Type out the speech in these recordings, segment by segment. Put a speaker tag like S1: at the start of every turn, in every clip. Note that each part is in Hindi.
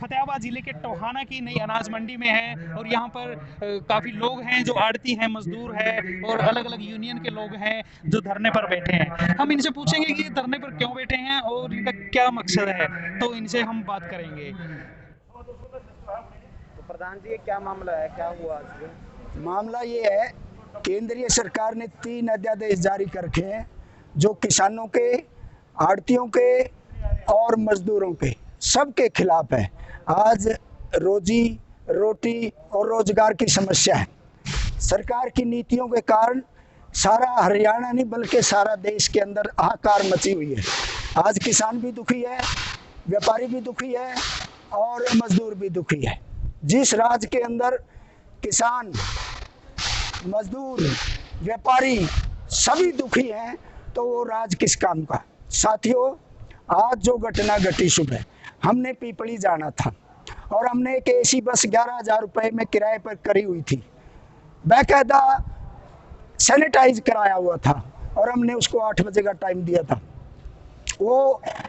S1: फतेहाबाद जिले के टोहाना की नई अनाज मंडी में है और यहाँ पर काफी लोग हैं जो आड़ती हैं, मजदूर है और अलग अलग यूनियन के लोग हैं जो धरने पर बैठे हैं। हम इनसे पूछेंगे कि ये धरने पर क्यों बैठे हैं और इनका क्या मकसद है, तो इनसे हम बात करेंगे।
S2: तो प्रधान जी, ये क्या मामला है, क्या हुआ आज?
S3: मामला ये है, केंद्रीय सरकार ने 3 अध्यादेश जारी कर रखे हैं जो किसानों के, आड़तियों के और मजदूरों के सबके खिलाफ है। आज रोजी रोटी और रोजगार की समस्या है। सरकार की नीतियों के कारण सारा हरियाणा नहीं बल्कि सारा देश के अंदर हाहाकार मची हुई है। आज किसान भी दुखी है, व्यापारी भी दुखी है और मजदूर भी दुखी है। जिस राज्य के अंदर किसान, मजदूर, व्यापारी सभी दुखी हैं तो वो राज्य किस काम का। साथियों, आज जो घटना घटी, सुबह हमने पीपली जाना था और हमने एक एसी बस 11,000 रुपए में किराए पर करी हुई थी, बाकायदा सैनिटाइज कराया हुआ था और हमने उसको 8 बजे का टाइम दिया था। वो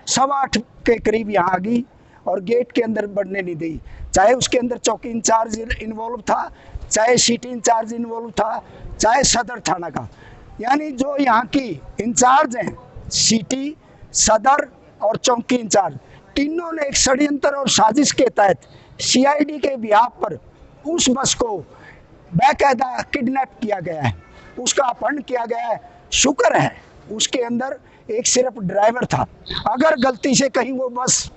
S3: 8:15 के करीब यहाँ आ गई और गेट के अंदर बढ़ने नहीं दी। चाहे उसके अंदर चौकी इंचार्ज इन्वॉल्व था, चाहे सिटी इंचार्ज इन्वॉल्व था, चाहे सदर थाना का, यानी जो यहाँ की इंचार्ज हैं, सिटी, सदर और चौकी इंचार्ज, तीनों ने एक षड्यंत्र और साजिश के तहत सीआईडी के बिहाफ पर उस बस को बाकायदा किडनैप किया गया है, उसका अपहरण किया गया है। शुक्र है उसके अंदर एक सिर्फ ड्राइवर था। अगर गलती से कहीं वो बस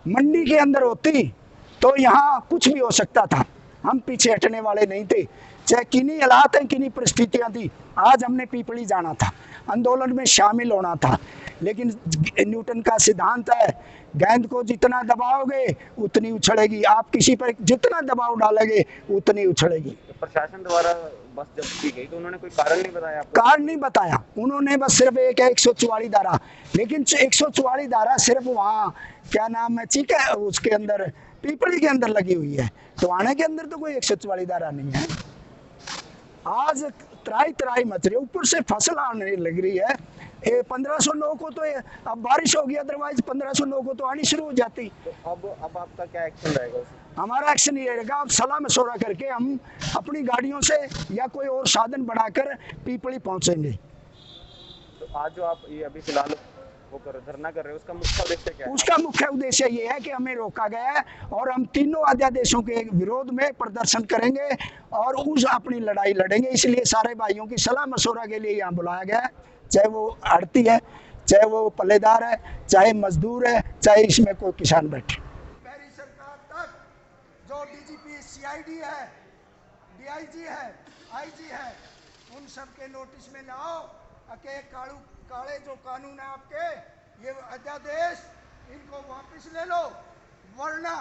S3: मंडी के अंदर होती तो यहाँ कुछ भी हो सकता था। हम पीछे हटने वाले नहीं थे, चाहे किन्हीं हालात हैं, किन्हीं परिस्थितियां थी। आज हमने पीपली जाना था, आंदोलन में शामिल होना था, लेकिन न्यूटन का सिद्धांत है, गेंद को जितना दबाओगे उतनी उछलेगी। आप किसी पर जितना दबाव डालोगे उतनी उछलेगी।
S2: तो प्रशासन द्वारा बस जब्त की गई तो उन्होंने कोई कारण नहीं बताया आपको?
S3: कारण नहीं बताया उन्होंने, बस सिर्फ एक है 144 धारा, लेकिन 144 धारा सिर्फ वहाँ क्या नाम है, ठीक है, उसके अंदर पीपली के अंदर लगी हुई है, टोहाने के अंदर तो कोई 144 धारा नहीं है। आज त्राही त्राही मच रही है, ऊपर से फसल आने लग रही है। 1500 लोगों को तो अब बारिश होगी, अदरवाइज 1500 लोगों को तो आनी शुरू हो जाती।
S2: तो अब आपका क्या एक्शन रहेगा?
S3: हमारा एक्शन ये रहेगा, अब सलाह मशवरा करके हम अपनी गाड़ियों से या कोई और साधन बढ़ाकर पीपली पहुंचेंगे।
S2: तो आज जो आप ये अभी फिलहाल वो धरना कर रहे हो, उसका मुख्य उद्देश्य क्या है?
S3: उसका मुख्य उद्देश्य ये है कि हमें रोका गया है और हम तीनों अध्यादेशों के विरोध में प्रदर्शन करेंगे और उस अपनी लड़ाई लड़ेंगे। इसलिए सारे भाइयों की सलाह मशवरा के लिए यहाँ बुलाया गया है, चाहे वो आड़ती है, चाहे वो पल्लेदार है, चाहे मजदूर है, चाहे इसमें कोई किसान बैठे।
S4: पहली सरकार तक जो डीजीपी, सीआईडी है, डीआईजी है, आईजी है, उन सब के नोटिस में लाओ कि काले जो कानून है आपके, ये अध्यादेश, इनको वापस ले लो, वरना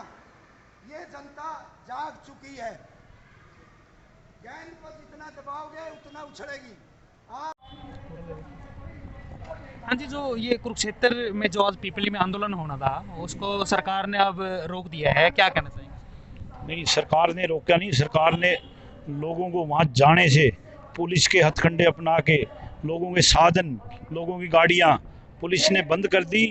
S4: ये जनता जाग चुकी है। गेंद को जितना दबाओगे उतना उछलेगी।
S1: हाँ जी, जो ये कुरुक्षेत्र में जो आज पीपली में आंदोलन होना था उसको सरकार ने अब रोक दिया है, क्या कहना चाहिए?
S5: नहीं, सरकार ने रोका नहीं, सरकार ने लोगों को वहाँ जाने से पुलिस के हथकंडे अपना के लोगों के साधन, लोगों की गाड़ियाँ पुलिस ने बंद कर दी।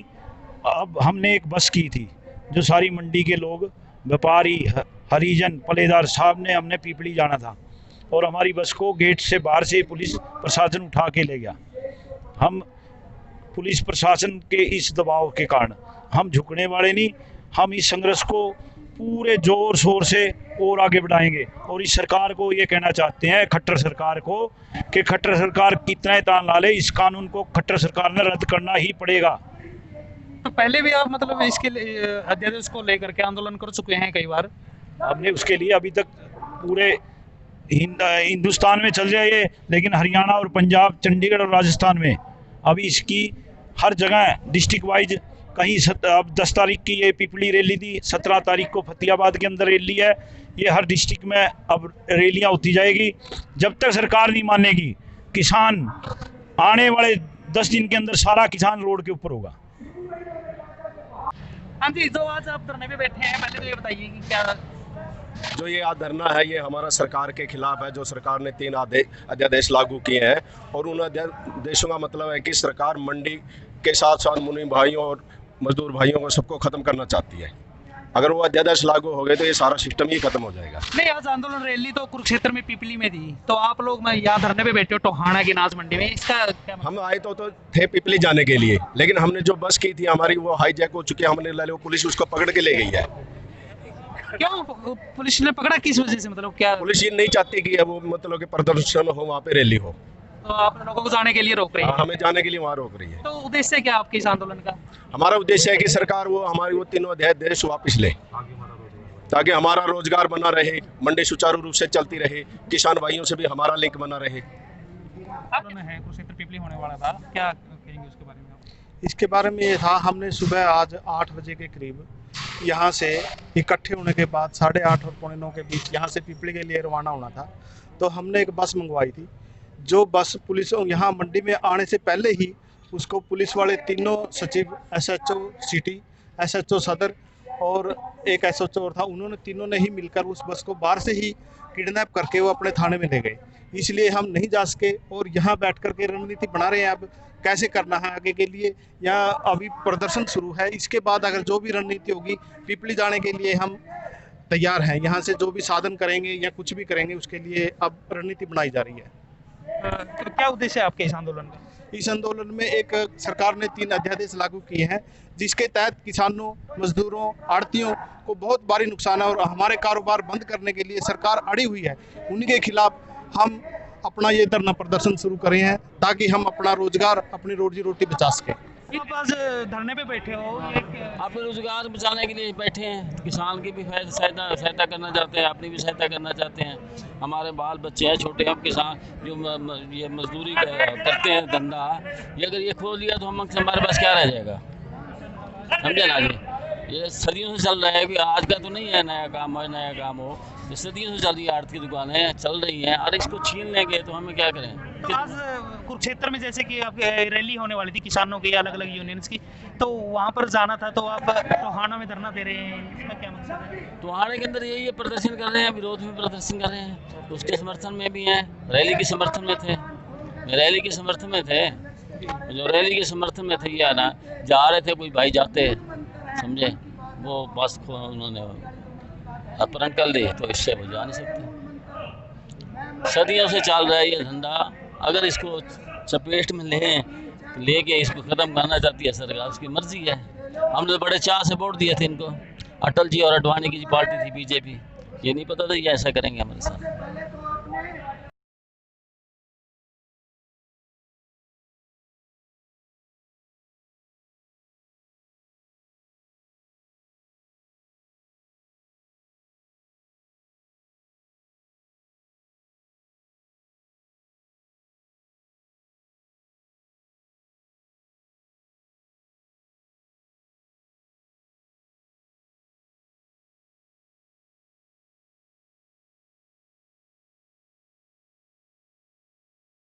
S5: अब हमने एक बस की थी जो सारी मंडी के लोग, व्यापारी, हरिजन, पलेदार साहब ने, हमने पीपली जाना था और हमारी बस को गेट से बाहर से पुलिस प्रशासन उठा के ले गया। हम पुलिस प्रशासन के इस दबाव के कारण हम झुकने वाले नहीं, हम इस संघर्ष को पूरे जोर शोर से और आगे बढ़ाएंगे और इस सरकार को ये कहना चाहते हैं, खट्टर सरकार को, कि खट्टर सरकार कितना तान ला ले, इस कानून को खट्टर सरकार ने रद्द करना ही पड़ेगा।
S1: तो पहले भी आप मतलब इसके अध्यादेश को लेकर के आंदोलन कर चुके हैं कई बार?
S5: हमने उसके लिए अभी तक पूरे हिंदुस्तान में चल रहा है, लेकिन हरियाणा और पंजाब, चंडीगढ़ और राजस्थान में अभी इसकी हर जगह डिस्ट्रिक्ट वाइज, कहीं अब 10 तारीख की ये पीपली रैली थी, 17 तारीख को फतेहाबाद के अंदर रैली है। ये हर डिस्ट्रिक्ट में अब रैलियां होती जाएगी। जब तक सरकार नहीं मानेगी, किसान आने वाले 10 दिन के अंदर सारा किसान रोड के ऊपर होगा।
S1: हाँ जी, जो आज आप धरने पे बैठे हैं, पहले तो ये बताइए कि क्या
S6: जो ये धरना है ये हमारा सरकार के खिलाफ है, जो सरकार ने 3 अध्यादेश लागू किए हैं और उन अध्यादेशों का मतलब है कि सरकार मंडी के साथ साथ मुनि भाइयों और मजदूर भाइयों को सबको ख़त्म करना चाहती है। अगर वो अध्यादेश लागू हो गए तो ये सारा सिस्टम ही खत्म हो जाएगा।
S1: नहीं, आज आंदोलन रैली तो कुरुक्षेत्र में पिपली में थी, तो आप लोग मैं यहाँ धरने पे बैठे हो टोहाना की अनाज मंडी में, इसका क्या मतलब?
S6: हम आए तो थे पिपली जाने के लिए, लेकिन हमने जो बस की थी हमारी वो हाईजैक हो चुकी है, हमने ले लो, पुलिस उसको पकड़ के ले गई है।
S1: क्यों पुलिस ने पकड़ा, किस वजह से, मतलब क्या?
S6: पुलिस ये नहीं चाहती कि वो मतलब कि प्रदर्शन हो, वहाँ पे रैली हो,
S1: तो आप लोगों को जाने के लिए रोक रही है?
S6: हमें जाने के लिए वहाँ रोक रही है।
S1: तो उद्देश्य क्या आपके इस आंदोलन का?
S6: हमारा उद्देश्य है कि सरकार वो हमारी वो तीनों अध्यादेश वापस ले, ताकि हमारा रोजगार बना रहे, मंडी सुचारू रूप से चलती रहे, किसान भाइयों से भी हमारा लिंक बना रहे।
S1: है कुरुक्षेत्र पिपली होने वाला था, क्या कहेंगे उसके बारे में?
S7: इसके बारे में ये था, हमने सुबह आज 8 बजे के करीब यहाँ से इकट्ठे होने के बाद 8:30 और 8:45 के बीच यहाँ से पिपली के लिए रवाना होना था। तो हमने एक बस मंगवाई थी, जो बस पुलिस यहाँ मंडी में आने से पहले ही उसको पुलिस वाले तीनों सचिव, SHO सिटी, SHO सदर और एक SHO और था, उन्होंने तीनों ने ही मिलकर उस बस को बाहर से ही किडनैप करके वो अपने थाने में ले गए। इसलिए हम नहीं जा सके और यहाँ बैठ कर के रणनीति बना रहे हैं अब कैसे करना है आगे के लिए। यहाँ अभी प्रदर्शन शुरू है, इसके बाद अगर जो भी रणनीति होगी पिपली जाने के लिए हम तैयार हैं। यहाँ से जो भी साधन करेंगे या कुछ भी करेंगे उसके लिए अब रणनीति बनाई जा रही है।
S1: तो क्या उद्देश्य है आपके इस आंदोलन का?
S7: इस आंदोलन में एक सरकार ने 3 अध्यादेश लागू किए हैं, जिसके तहत किसानों, मजदूरों, आड़तियों को बहुत भारी नुकसान है और हमारे कारोबार बंद करने के लिए सरकार अड़ी हुई है। उनके खिलाफ हम अपना ये धरना प्रदर्शन शुरू करे हैं ताकि हम अपना रोजगार, अपनी रोजी रोटी बचा सकें।
S1: आप आज धरने पे बैठे हो,
S8: आप रोजगार बचाने के लिए बैठे हैं, किसान की भी सहायता करना चाहते हैं, अपनी भी सहायता करना चाहते हैं। हमारे बाल बच्चे हैं छोटे, हम किसान जो ये मजदूरी करते हैं धंधा, ये अगर ये खोल लिया तो हमारे पास क्या रह जाएगा? समझे ना जी, ये सदियों से चल रहा है, अभी आज का तो नहीं है नया काम हो, ये सदियों से चल रही है, आड़त की दुकानें चल रही हैं, और इसको छीन लेंगे तो हमें क्या करें?
S1: आज कुरुक्षेत्र में जैसे कि आप रैली होने वाली थी किसानों की, अलग अलग यूनियंस की, तो वहाँ पर जाना था, तो आप टोहाना में धरना दे रहे हैं, इसका क्या मकसद है?
S8: टोहाना के अंदर यही प्रदर्शन कर रहे हैं, विरोध में प्रदर्शन कर रहे हैं, उसके समर्थन में भी हैं, रैली के समर्थन में थे, रैली के समर्थन में थे, जो रैली के समर्थन में थे ये आना जा रहे थे, कोई भाई जाते समझे, वो बस को उन्होंने अपहरण कर दी, तो इससे वो जा नहीं सकते। सदियों से चल रहा है ये धंधा, अगर इसको चपेट में लेके इसको ख़त्म करना चाहती है सरकार, उसकी मर्जी है। हमने बड़े चाह से वोट दिए थे इनको, अटल जी और अडवाणी की पार्टी थी BJP, ये नहीं पता था ये ऐसा करेंगे हमारे साथ।